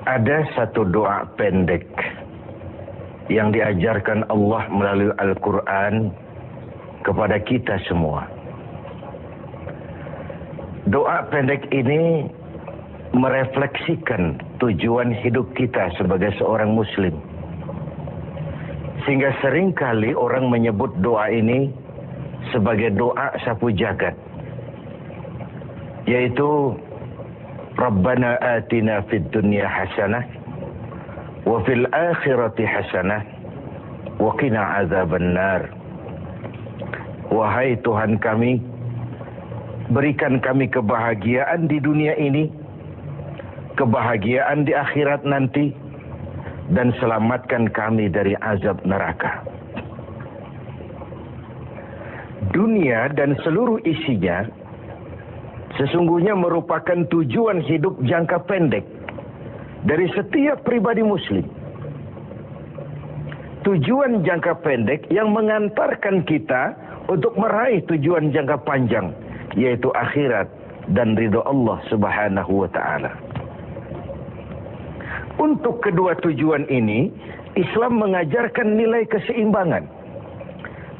Ada satu doa pendek yang diajarkan Allah melalui Al-Quran kepada kita semua. Doa pendek ini merefleksikan tujuan hidup kita sebagai seorang muslim. Sehingga seringkali orang menyebut doa ini sebagai doa sapu jagat, yaitu Rabbana atina fid dunya hasanah wa fil akhirati hasanah wa qina azabannar. Wahai Tuhan kami, berikan kami kebahagiaan di dunia ini, kebahagiaan di akhirat nanti, dan selamatkan kami dari azab neraka. Dunia dan seluruh isinya sesungguhnya merupakan tujuan hidup jangka pendek dari setiap pribadi muslim. Tujuan jangka pendek yang mengantarkan kita untuk meraih tujuan jangka panjang, yaitu akhirat dan ridho Allah Subhanahu wa ta'ala. Untuk kedua tujuan ini, Islam mengajarkan nilai keseimbangan.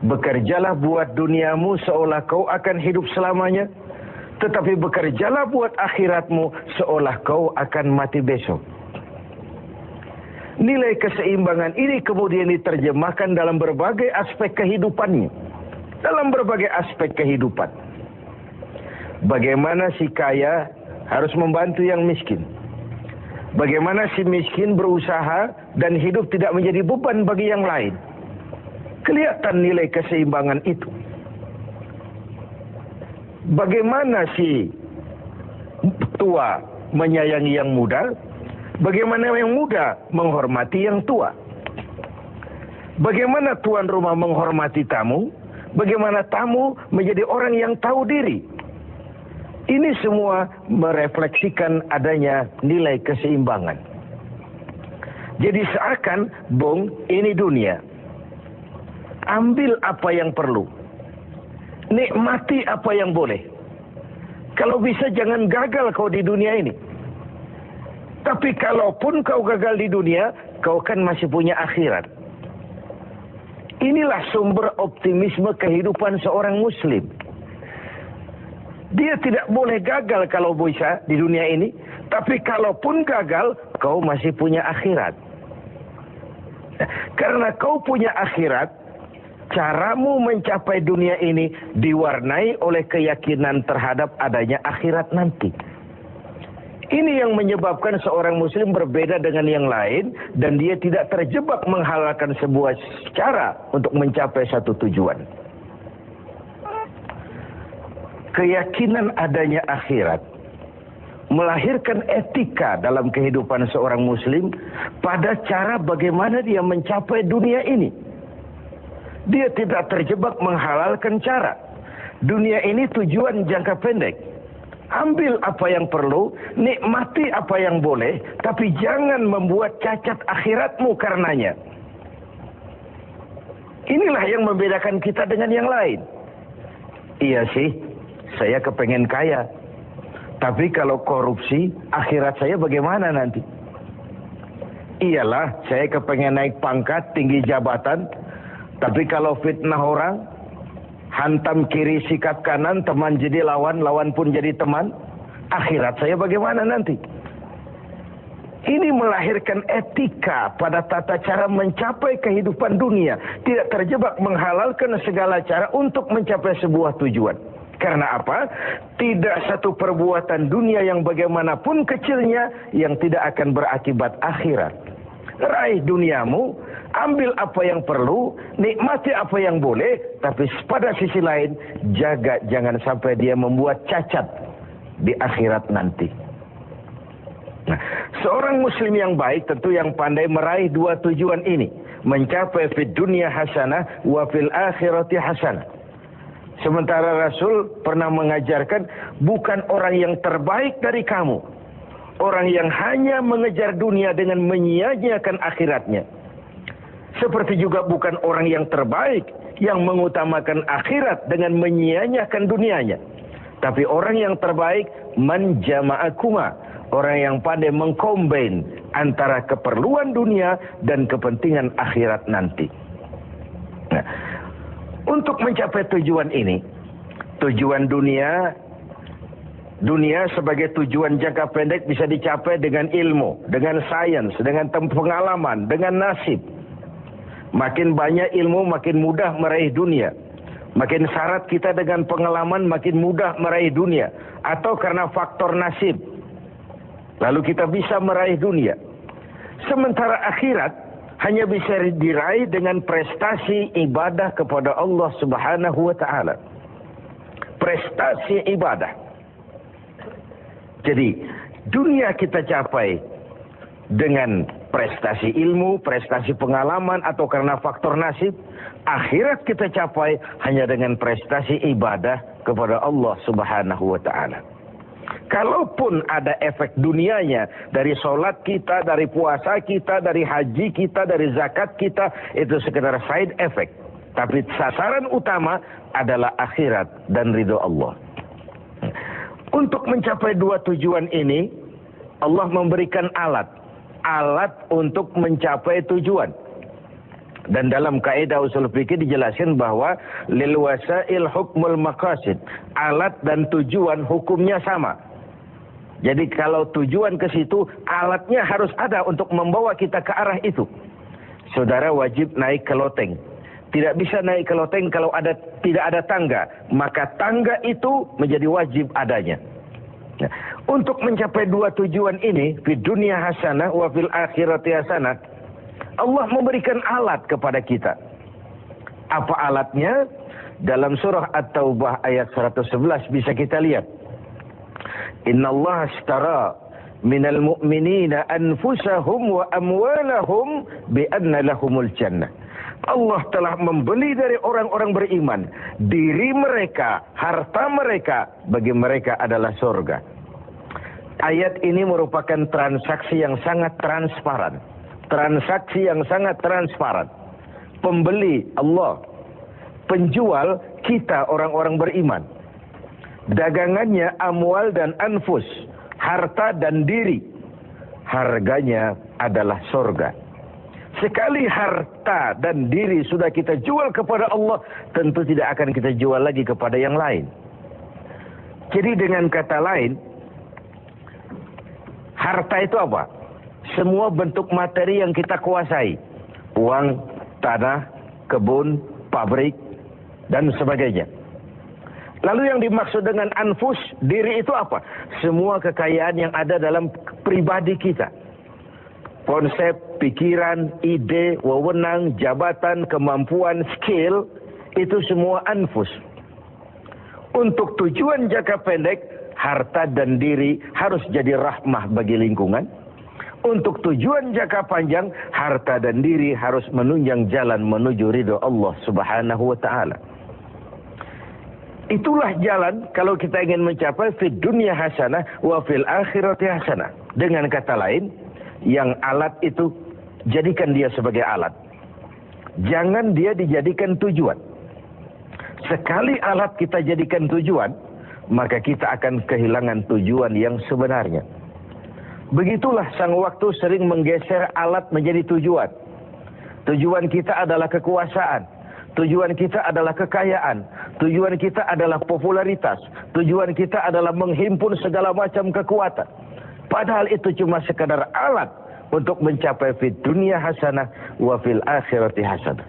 Bekerjalah buat duniamu seolah kau akan hidup selamanya, tetapi bekerjalah buat akhiratmu seolah kau akan mati besok. Nilai keseimbangan ini kemudian diterjemahkan dalam berbagai aspek kehidupannya. Dalam berbagai aspek kehidupan. Bagaimana si kaya harus membantu yang miskin. Bagaimana si miskin berusaha dan hidup tidak menjadi beban bagi yang lain. Kelihatan nilai keseimbangan itu. Bagaimana si tua menyayangi yang muda, bagaimana yang muda menghormati yang tua. Bagaimana tuan rumah menghormati tamu, bagaimana tamu menjadi orang yang tahu diri. Ini semua merefleksikan adanya nilai keseimbangan. Jadi seakan, ini dunia. Ambil apa yang perlu. Nikmati apa yang boleh. Kalau bisa jangan gagal kau di dunia ini. Tapi kalaupun kau gagal di dunia, kau kan masih punya akhirat. Inilah sumber optimisme kehidupan seorang muslim. Dia tidak boleh gagal kalau bisa di dunia ini. Tapi kalaupun gagal, kau masih punya akhirat. Karena kau punya akhirat, caramu mencapai dunia ini diwarnai oleh keyakinan terhadap adanya akhirat nanti. Ini yang menyebabkan seorang muslim berbeda dengan yang lain, dan dia tidak terjebak menghalalkan sebuah cara untuk mencapai satu tujuan. Keyakinan adanya akhirat melahirkan etika dalam kehidupan seorang muslim pada cara bagaimana dia mencapai dunia ini. Dia tidak terjebak menghalalkan cara. Dunia ini tujuan jangka pendek. Ambil apa yang perlu, nikmati apa yang boleh, tapi jangan membuat cacat akhiratmu karenanya. Inilah yang membedakan kita dengan yang lain. Iya sih, saya kepengen kaya. Tapi kalau korupsi, akhirat saya bagaimana nanti? Iyalah, saya kepengen naik pangkat, tinggi jabatan. Tapi kalau fitnah orang, hantam kiri sikat kanan, teman jadi lawan, lawan pun jadi teman, akhirat saya bagaimana nanti? Ini melahirkan etika pada tata cara mencapai kehidupan dunia. Tidak terjebak menghalalkan segala cara untuk mencapai sebuah tujuan. Karena apa? Tidak satu perbuatan dunia yang bagaimanapun kecilnya yang tidak akan berakibat akhirat. Raih duniamu, ambil apa yang perlu, nikmati apa yang boleh, tapi pada sisi lain, jaga jangan sampai dia membuat cacat di akhirat nanti. Nah, seorang muslim yang baik tentu yang pandai meraih dua tujuan ini. Mencapai fid dunya hasanah wa fil akhirati hasanah. Sementara Rasul pernah mengajarkan, bukan orang yang terbaik dari kamu, orang yang hanya mengejar dunia dengan menyia-nyiakan akhiratnya. Seperti juga bukan orang yang terbaik yang mengutamakan akhirat dengan menyia-nyiakan dunianya. Tapi orang yang terbaik, man jama'akuma, orang yang pandai mengkombin antara keperluan dunia dan kepentingan akhirat nanti. Nah, untuk mencapai tujuan ini, tujuan dunia sebagai tujuan jangka pendek bisa dicapai dengan ilmu, dengan sains, dengan pengalaman, dengan nasib. Makin banyak ilmu, makin mudah meraih dunia. Makin syarat kita dengan pengalaman, makin mudah meraih dunia. Atau karena faktor nasib, lalu kita bisa meraih dunia. Sementara akhirat hanya bisa diraih dengan prestasi ibadah kepada Allah Subhanahu wa Ta'ala. Prestasi ibadah. Jadi dunia kita capai dengan prestasi ilmu, prestasi pengalaman, atau karena faktor nasib. Akhirat kita capai hanya dengan prestasi ibadah kepada Allah Subhanahu wa Ta'ala. Kalaupun ada efek dunianya dari sholat kita, dari puasa kita, dari haji kita, dari zakat kita, itu sekedar side effect. Tapi sasaran utama adalah akhirat dan ridho Allah. Untuk mencapai dua tujuan ini, Allah memberikan alat untuk mencapai tujuan. Dan dalam kaidah usul fikih dijelaskan bahwa lil wasail hukmul maqasid. Alat dan tujuan hukumnya sama. Jadi kalau tujuan ke situ, alatnya harus ada untuk membawa kita ke arah itu. Saudara wajib naik ke loteng. Tidak bisa naik ke loteng kalau tidak ada tangga. Maka tangga itu menjadi wajib adanya. Nah, untuk mencapai dua tujuan ini, fid dunya hasanah wa fil akhirati hasanah, Allah memberikan alat kepada kita. Apa alatnya? Dalam surah At-Taubah ayat 111 bisa kita lihat. Innallaha ashtara minal mu'minina anfusahum wa amwalahum bi'anna lahumul jannah. Allah telah membeli dari orang-orang beriman diri mereka, harta mereka, bagi mereka adalah surga. Ayat ini merupakan transaksi yang sangat transparan. Transaksi yang sangat transparan. Pembeli Allah, penjual kita orang-orang beriman. Dagangannya amwal dan anfus, harta dan diri. Harganya adalah surga. Sekali harta dan diri sudah kita jual kepada Allah, tentu tidak akan kita jual lagi kepada yang lain. Jadi dengan kata lain, harta itu apa? Semua bentuk materi yang kita kuasai. Uang, tanah, kebun, pabrik, dan sebagainya. Lalu yang dimaksud dengan anfus, diri itu apa? Semua kekayaan yang ada dalam pribadi kita. Konsep, pikiran, ide, wewenang, jabatan, kemampuan, skill, itu semua anfus. Untuk tujuan jangka pendek, harta dan diri harus jadi rahmah bagi lingkungan. Untuk tujuan jangka panjang, harta dan diri harus menunjang jalan menuju ridho Allah Subhanahu wa Ta'ala. Itulah jalan kalau kita ingin mencapai fid dunya hasanah wa fil akhirati hasanah. Dengan kata lain, yang alat itu jadikan dia sebagai alat. Jangan dia dijadikan tujuan. Sekali alat kita jadikan tujuan, maka kita akan kehilangan tujuan yang sebenarnya. Begitulah sang waktu sering menggeser alat menjadi tujuan. Tujuan kita adalah kekuasaan. Tujuan kita adalah kekayaan. Tujuan kita adalah popularitas. Tujuan kita adalah menghimpun segala macam kekuatan. Padahal itu cuma sekadar alat untuk mencapai fid dunya hasanah wa fil akhirati hasanah.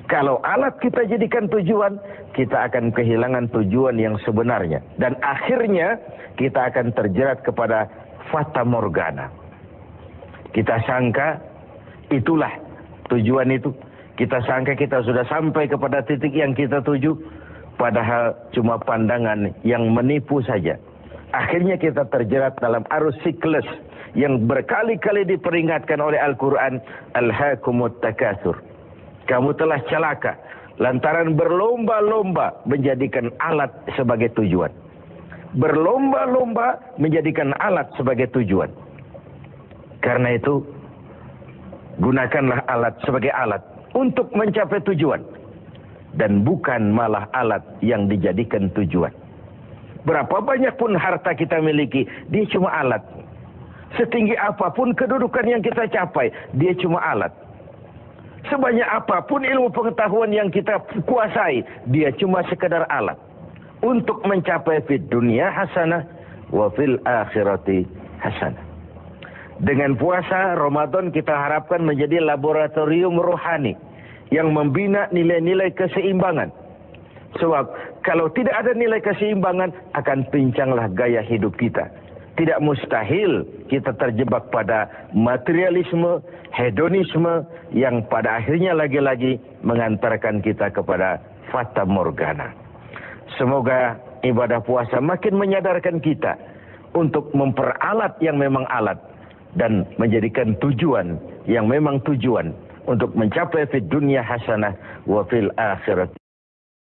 Kalau alat kita jadikan tujuan, kita akan kehilangan tujuan yang sebenarnya. Dan akhirnya kita akan terjerat kepada fata morgana. Kita sangka itulah tujuan itu. Kita sangka kita sudah sampai kepada titik yang kita tuju. Padahal cuma pandangan yang menipu saja. Akhirnya kita terjerat dalam arus siklus yang berkali-kali diperingatkan oleh Al-Quran. Alhaakumut takatsur. Kamu telah celaka lantaran berlomba-lomba menjadikan alat sebagai tujuan. Berlomba-lomba menjadikan alat sebagai tujuan. Karena itu, gunakanlah alat sebagai alat untuk mencapai tujuan. Dan bukan malah alat yang dijadikan tujuan. Berapa banyak pun harta kita miliki, dia cuma alat. Setinggi apapun kedudukan yang kita capai, dia cuma alat. Sebanyak apapun ilmu pengetahuan yang kita kuasai, dia cuma sekedar alat untuk mencapai fid dunia hasanah wa fil akhirati hasanah. Dengan puasa Ramadan kita harapkan menjadi laboratorium rohani yang membina nilai-nilai keseimbangan. Sebab kalau tidak ada nilai keseimbangan, akan pincanglah gaya hidup kita. Tidak mustahil kita terjebak pada materialisme, hedonisme yang pada akhirnya lagi-lagi mengantarkan kita kepada fata morgana. Semoga ibadah puasa makin menyadarkan kita untuk memperalat yang memang alat dan menjadikan tujuan yang memang tujuan untuk mencapai fid dunya hasanah wa fil akhirati